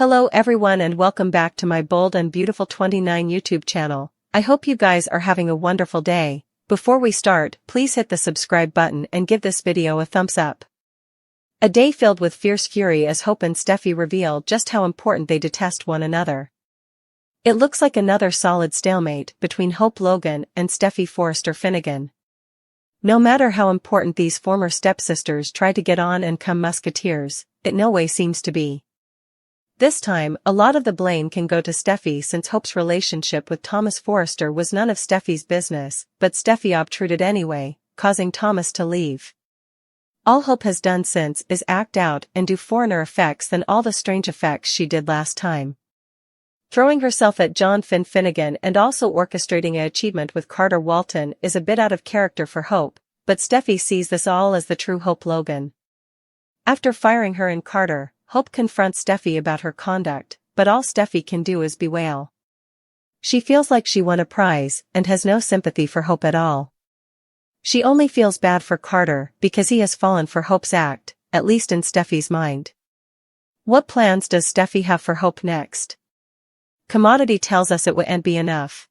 Hello everyone and welcome back to my Bold and Beautiful 29 YouTube channel. I hope you guys are having a wonderful day. Before we start, please hit the subscribe button and give this video a thumbs up. A day filled with fierce fury as Hope and Steffy reveal just how important they detest one another. It looks like another solid stalemate between Hope Logan and Steffy Forrester Finnegan. No matter how important these former stepsisters try to get on and come musketeers, it no way seems to be. This time, a lot of the blame can go to Steffy since Hope's relationship with Thomas Forrester was none of Steffy's business, but Steffy obtruded anyway, causing Thomas to leave. All Hope has done since is act out and do foreigner effects than all the strange effects she did last time. Throwing herself at John Finnegan and also orchestrating an achievement with Carter Walton is a bit out of character for Hope, but Steffy sees this all as the true Hope Logan. After firing her and Carter, Hope confronts Steffy about her conduct, but all Steffy can do is bewail. She feels like she won a prize and has no sympathy for Hope at all. She only feels bad for Carter because he has fallen for Hope's act, at least in Steffy's mind. What plans does Steffy have for Hope next? Commodity tells us it wouldn't be enough.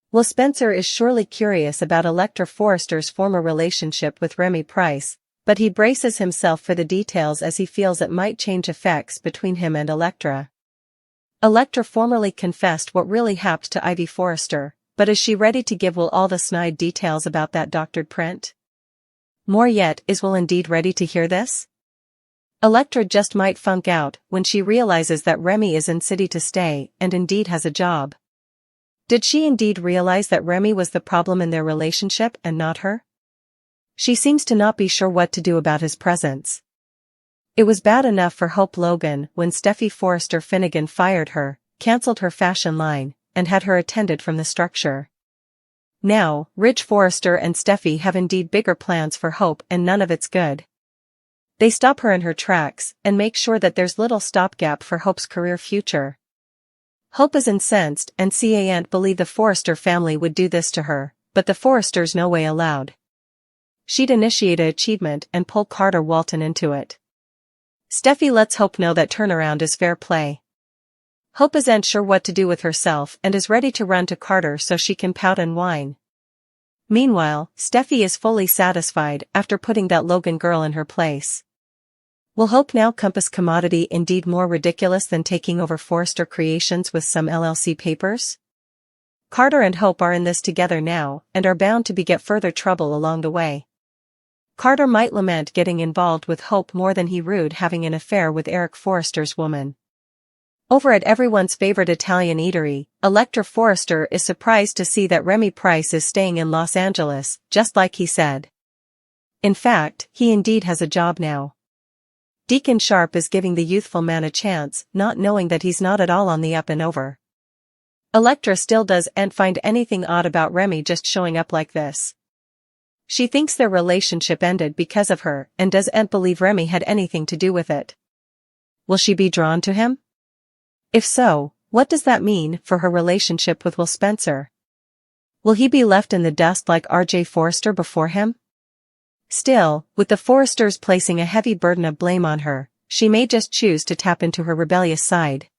Well, Spencer is surely curious about Electra Forrester's former relationship with Remy Price, but he braces himself for the details as he feels it might change effects between him and Electra. Electra formally confessed what really happened to Ivy Forrester, but is she ready to give Will all the snide details about that doctored print? More yet, is Will indeed ready to hear this? Electra just might funk out when she realizes that Remy is in city to stay and indeed has a job. Did she indeed realize that Remy was the problem in their relationship and not her? She seems to not be sure what to do about his presence. It was bad enough for Hope Logan when Steffy Forrester Finnegan fired her, cancelled her fashion line, and had her attended from the structure. Now, Ridge Forrester and Steffy have indeed bigger plans for Hope and none of it's good. They stop her in her tracks and make sure that there's little stopgap for Hope's career future. Hope is incensed and can't believe the Forrester family would do this to her, but the Forresters no way allowed. She'd initiate an achievement and pull Carter Walton into it. Steffy lets Hope know that turnaround is fair play. Hope isn't sure what to do with herself and is ready to run to Carter so she can pout and whine. Meanwhile, Steffy is fully satisfied after putting that Logan girl in her place. Will Hope now compass Commodity indeed more ridiculous than taking over Forrester Creations with some LLC papers? Carter and Hope are in this together now and are bound to beget further trouble along the way. Carter might lament getting involved with Hope more than he rued having an affair with Eric Forrester's woman. Over at everyone's favorite Italian eatery, Electra Forrester is surprised to see that Remy Price is staying in Los Angeles, just like he said. In fact, he indeed has a job now. Deacon Sharp is giving the youthful man a chance, not knowing that he's not at all on the up and over. Electra still doesn't find anything odd about Remy just showing up like this. She thinks their relationship ended because of her and doesn't believe Remy had anything to do with it. Will she be drawn to him? If so, what does that mean for her relationship with Will Spencer? Will he be left in the dust like R.J. Forrester before him? Still, with the Forresters placing a heavy burden of blame on her, she may just choose to tap into her rebellious side.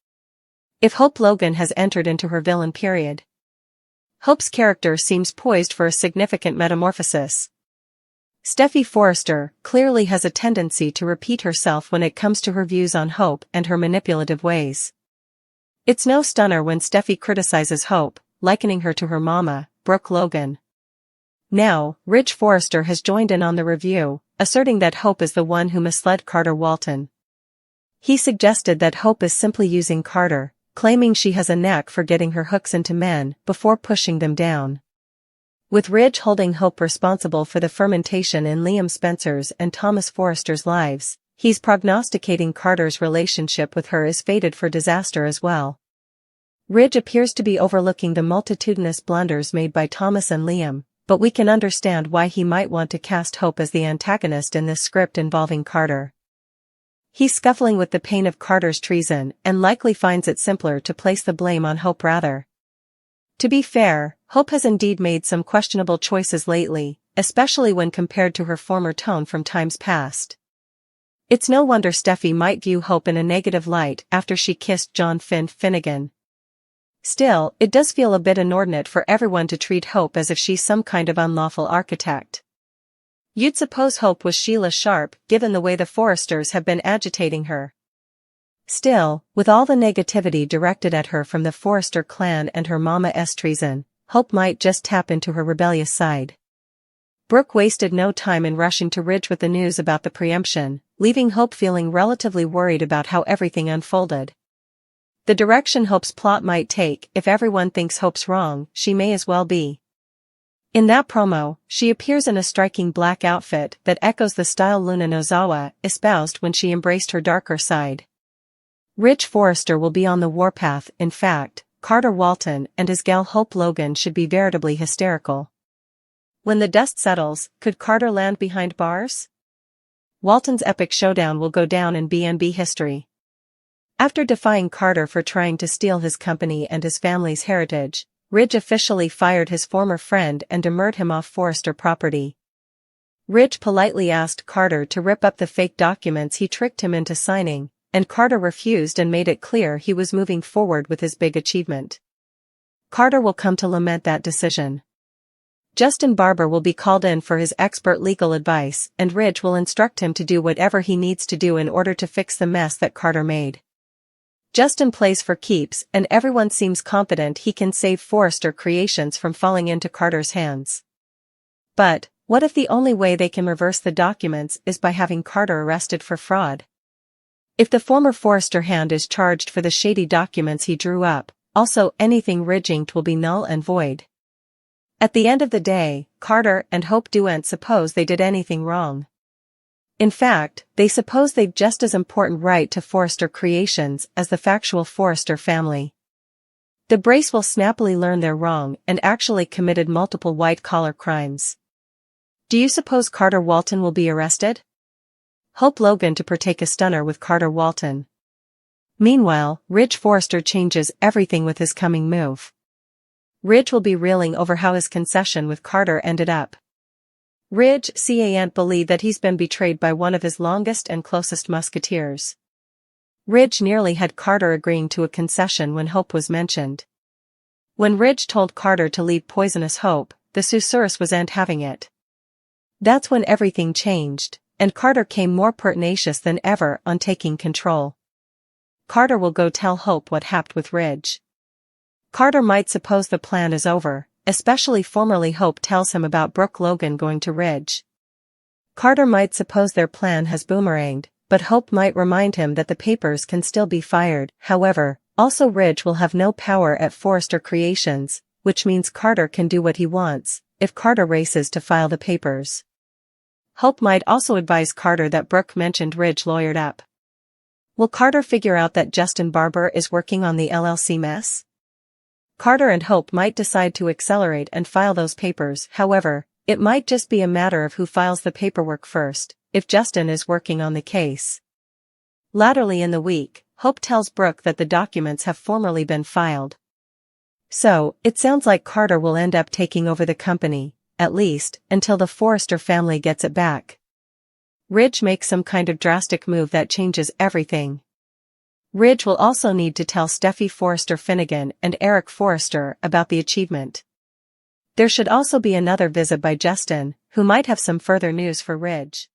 If Hope Logan has entered into her villain period. Hope's character seems poised for a significant metamorphosis. Steffy Forrester clearly has a tendency to repeat herself when it comes to her views on Hope and her manipulative ways. It's no stunner when Steffy criticizes Hope, likening her to her mama, Brooke Logan. Now, Ridge Forrester has joined in on the review, asserting that Hope is the one who misled Carter Walton. He suggested that Hope is simply using Carter, claiming she has a knack for getting her hooks into men before pushing them down. With Ridge holding Hope responsible for the fermentation in Liam Spencer's and Thomas Forrester's lives, he's prognosticating Carter's relationship with her is fated for disaster as well. Ridge appears to be overlooking the multitudinous blunders made by Thomas and Liam, but we can understand why he might want to cast Hope as the antagonist in this script involving Carter. He's scuffling with the pain of Carter's treason and likely finds it simpler to place the blame on Hope rather. To be fair, Hope has indeed made some questionable choices lately, especially when compared to her former tone from times past. It's no wonder Steffi might view Hope in a negative light after she kissed John Finnegan. Still, it does feel a bit inordinate for everyone to treat Hope as if she's some kind of unlawful architect. You'd suppose Hope was Sheila Sharp, given the way the Forresters have been agitating her. Still, with all the negativity directed at her from the Forrester clan and her mama's treason, Hope might just tap into her rebellious side. Brooke wasted no time in rushing to Ridge with the news about the preemption, leaving Hope feeling relatively worried about how everything unfolded. The direction Hope's plot might take, if everyone thinks Hope's wrong, she may as well be. In that promo, she appears in a striking black outfit that echoes the style Luna Nozawa espoused when she embraced her darker side. Ridge Forrester will be on the warpath. In fact, Carter Walton and his gal Hope Logan should be veritably hysterical. When the dust settles, could Carter land behind bars? Walton's epic showdown will go down in B&B history. After defying Carter for trying to steal his company and his family's heritage, Ridge officially fired his former friend and demurred him off Forrester property. Ridge politely asked Carter to rip up the fake documents he tricked him into signing, and Carter refused and made it clear he was moving forward with his big achievement. Carter will come to lament that decision. Justin Barber will be called in for his expert legal advice, and Ridge will instruct him to do whatever he needs to do in order to fix the mess that Carter made. Justin plays for keeps, and everyone seems confident he can save Forrester Creations from falling into Carter's hands. But, what if the only way they can reverse the documents is by having Carter arrested for fraud? If the former Forrester hand is charged for the shady documents he drew up, also anything Ridge inked will be null and void. At the end of the day, Carter and Hope don't suppose they did anything wrong. In fact, they suppose they've just as important right to Forrester Creations as the factual Forrester family. The Brace will snappily learn they're wrong and actually committed multiple white-collar crimes. Do you suppose Carter Walton will be arrested? Hope Logan to partake a stunner with Carter Walton. Meanwhile, Ridge Forrester changes everything with his coming move. Ridge will be reeling over how his concession with Carter ended up. Ridge can't believe that he's been betrayed by one of his longest and closest musketeers. Ridge nearly had Carter agreeing to a concession when Hope was mentioned. When Ridge told Carter to leave Poisonous Hope, the susurrus wasn't having it. That's when everything changed, and Carter came more pertinacious than ever on taking control. Carter will go tell Hope what happened with Ridge. Carter might suppose the plan is over, especially formerly Hope tells him about Brooke Logan going to Ridge. Carter might suppose their plan has boomeranged, but Hope might remind him that the papers can still be fired. However, also Ridge will have no power at Forrester Creations, which means Carter can do what he wants, if Carter races to file the papers. Hope might also advise Carter that Brooke mentioned Ridge lawyered up. Will Carter figure out that Justin Barber is working on the LLC mess? Carter and Hope might decide to accelerate and file those papers. However, it might just be a matter of who files the paperwork first, if Justin is working on the case. Latterly in the week, Hope tells Brooke that the documents have formally been filed. So, it sounds like Carter will end up taking over the company, at least, until the Forrester family gets it back. Ridge makes some kind of drastic move that changes everything. Ridge will also need to tell Steffy Forrester Finnegan and Eric Forrester about the achievement. There should also be another visit by Justin, who might have some further news for Ridge.